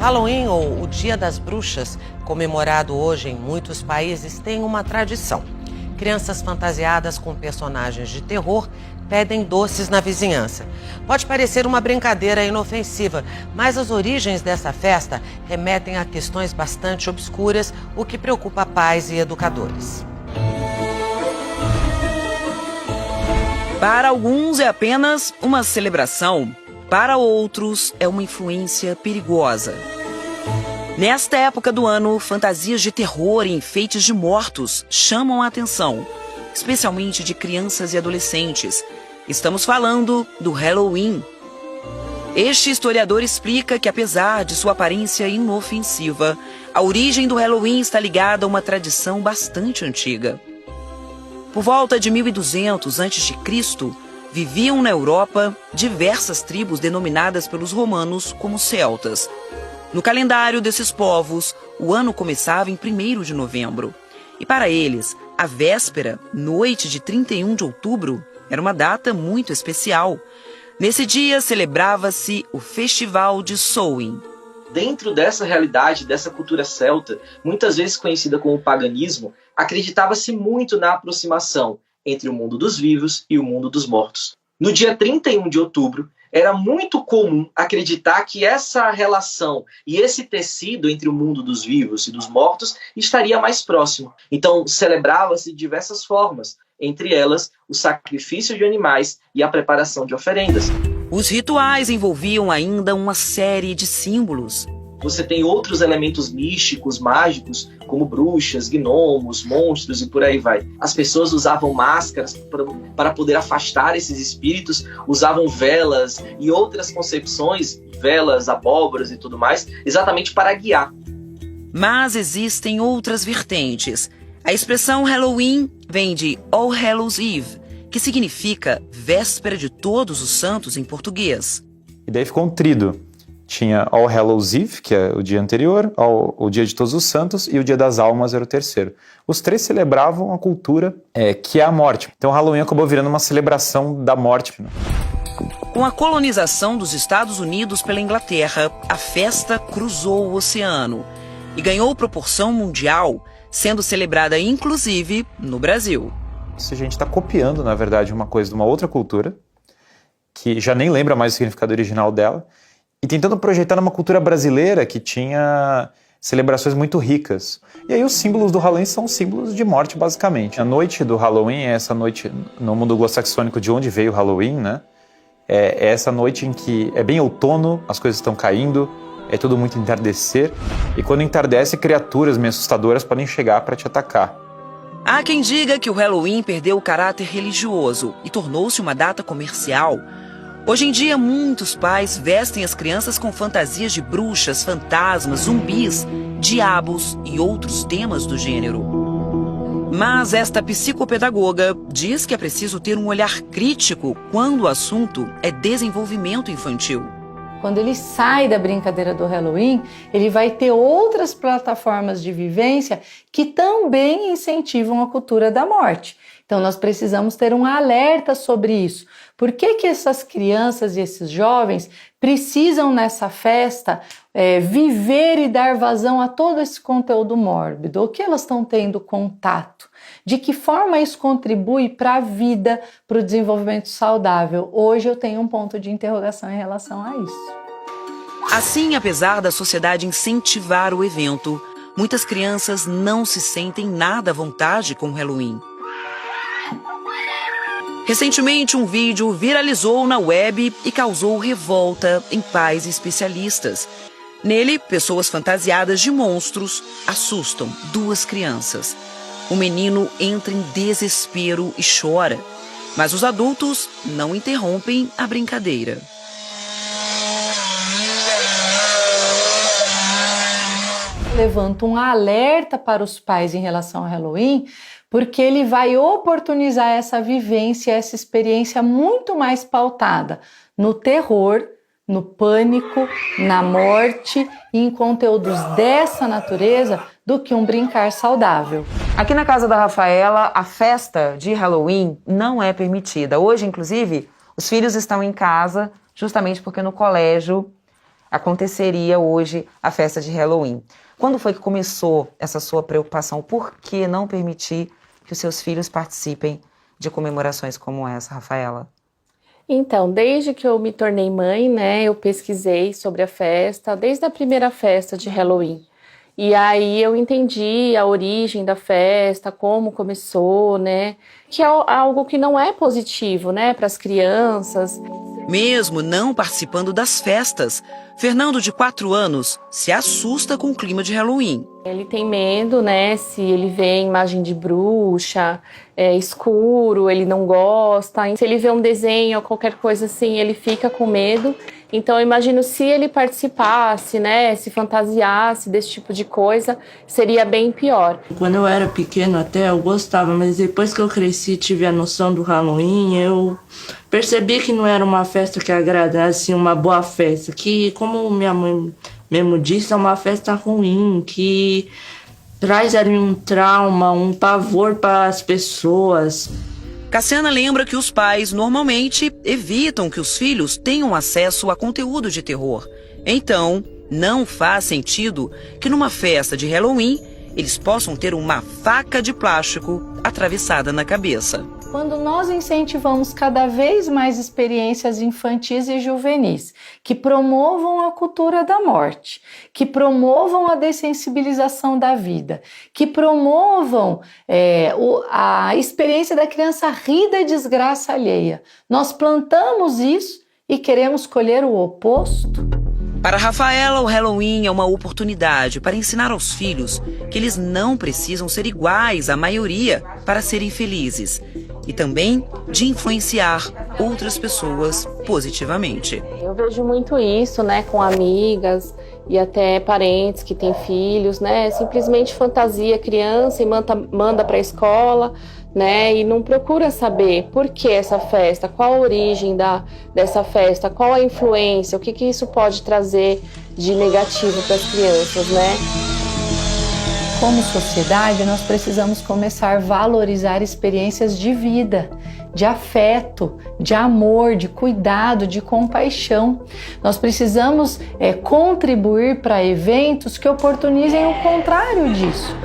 Halloween, ou o Dia das Bruxas, comemorado hoje em muitos países, tem uma tradição. Crianças fantasiadas com personagens de terror pedem doces na vizinhança. Pode parecer uma brincadeira inofensiva, mas as origens dessa festa remetem a questões bastante obscuras, o que preocupa pais e educadores. Para alguns é apenas uma celebração, para outros é uma influência perigosa. Nesta época do ano, fantasias de terror e enfeites de mortos chamam a atenção, especialmente de crianças e adolescentes. Estamos falando do Halloween. Este historiador explica que, apesar de sua aparência inofensiva, a origem do Halloween está ligada a uma tradição bastante antiga. Por volta de 1200 a.C., viviam na Europa diversas tribos denominadas pelos romanos como celtas. No calendário desses povos, o ano começava em 1º de novembro. E para eles, a véspera, noite de 31 de outubro, era uma data muito especial. Nesse dia celebrava-se o Festival de Samhain. Dentro dessa realidade, dessa cultura celta, muitas vezes conhecida como paganismo, acreditava-se muito na aproximação entre o mundo dos vivos e o mundo dos mortos. No dia 31 de outubro, era muito comum acreditar que essa relação e esse tecido entre o mundo dos vivos e dos mortos estaria mais próximo. Então, celebrava-se de diversas formas, entre elas o sacrifício de animais e a preparação de oferendas. Os rituais envolviam ainda uma série de símbolos. Você tem outros elementos místicos, mágicos, como bruxas, gnomos, monstros e por aí vai. As pessoas usavam máscaras para poder afastar esses espíritos, usavam velas e outras concepções, velas, abóboras e tudo mais, exatamente para guiar. Mas existem outras vertentes. A expressão Halloween vem de All Hallows Eve, que significa véspera de todos os santos em português. E daí ficou um trido. Tinha All Hallows Eve, que é o dia anterior, o dia de todos os santos, e o dia das almas era o terceiro. Os três celebravam a cultura que é a morte. Então o Halloween acabou virando uma celebração da morte. Com a colonização dos Estados Unidos pela Inglaterra, a festa cruzou o oceano e ganhou proporção mundial, sendo celebrada inclusive no Brasil. A gente está copiando, na verdade, uma coisa de uma outra cultura, que já nem lembra mais o significado original dela, e tentando projetar numa cultura brasileira que tinha celebrações muito ricas. E aí os símbolos do Halloween são símbolos de morte, basicamente. A noite do Halloween é essa noite, no mundo anglo-saxônico, de onde veio o Halloween, né? É essa noite em que é bem outono, as coisas estão caindo, é tudo muito entardecer, e quando entardece, criaturas meio assustadoras podem chegar para te atacar. Há quem diga que o Halloween perdeu o caráter religioso e tornou-se uma data comercial. Hoje em dia, muitos pais vestem as crianças com fantasias de bruxas, fantasmas, zumbis, diabos e outros temas do gênero. Mas esta psicopedagoga diz que é preciso ter um olhar crítico quando o assunto é desenvolvimento infantil. Quando ele sai da brincadeira do Halloween, ele vai ter outras plataformas de vivência que também incentivam a cultura da morte. Então nós precisamos ter um alerta sobre isso. Por que essas crianças e esses jovens precisam nessa festa viver e dar vazão a todo esse conteúdo mórbido? O que elas estão tendo contato? De que forma isso contribui para a vida, para o desenvolvimento saudável? Hoje eu tenho um ponto de interrogação em relação a isso. Assim, apesar da sociedade incentivar o evento, muitas crianças não se sentem nada à vontade com o Halloween. Recentemente, um vídeo viralizou na web e causou revolta em pais e especialistas. Nele, pessoas fantasiadas de monstros assustam duas crianças. O menino entra em desespero e chora, mas os adultos não interrompem a brincadeira. Levanta um alerta para os pais em relação ao Halloween, porque ele vai oportunizar essa vivência, essa experiência muito mais pautada no terror, no pânico, na morte e em conteúdos dessa natureza do que um brincar saudável. Aqui na casa da Rafaela, a festa de Halloween não é permitida. Hoje, inclusive, os filhos estão em casa justamente porque no colégio aconteceria hoje a festa de Halloween. Quando foi que começou essa sua preocupação? Por que não permitir que os seus filhos participem de comemorações como essa, Rafaela? Então, desde que eu me tornei mãe, né, eu pesquisei sobre a festa, desde a primeira festa de Halloween. E aí eu entendi a origem da festa, como começou, né, que é algo que não é positivo, né, para as crianças. Mesmo não participando das festas, Fernando, de 4 anos, se assusta com o clima de Halloween. Ele tem medo, né, se ele vê imagem de bruxa, escuro, ele não gosta. Se ele vê um desenho ou qualquer coisa assim, ele fica com medo. Então eu imagino se ele participasse, né, se fantasiasse desse tipo de coisa, seria bem pior. Quando eu era pequeno até eu gostava, mas depois que eu cresci e tive a noção do Halloween, eu percebi que não era uma festa que agradasse, uma boa festa, que, como minha mãe mesmo disse, é uma festa ruim, que traz ali um trauma, um pavor para as pessoas. Cassiana lembra que os pais normalmente evitam que os filhos tenham acesso a conteúdo de terror. Então, não faz sentido que numa festa de Halloween eles possam ter uma faca de plástico atravessada na cabeça. Quando nós incentivamos cada vez mais experiências infantis e juvenis que promovam a cultura da morte, que promovam a dessensibilização da vida, que promovam a experiência da criança rir da desgraça alheia, nós plantamos isso e queremos colher o oposto? Para Rafaela, o Halloween é uma oportunidade para ensinar aos filhos que eles não precisam ser iguais à maioria para serem felizes e também de influenciar outras pessoas positivamente. Eu vejo muito isso, né, com amigas e até parentes que têm filhos, né, simplesmente fantasia a criança e manda para a escola, né, e não procura saber por que essa festa, qual a origem dessa festa, qual a influência, o que isso pode trazer de negativo para as crianças, né? Como sociedade, nós precisamos começar a valorizar experiências de vida, de afeto, de amor, de cuidado, de compaixão. Nós precisamos contribuir para eventos que oportunizem o contrário disso.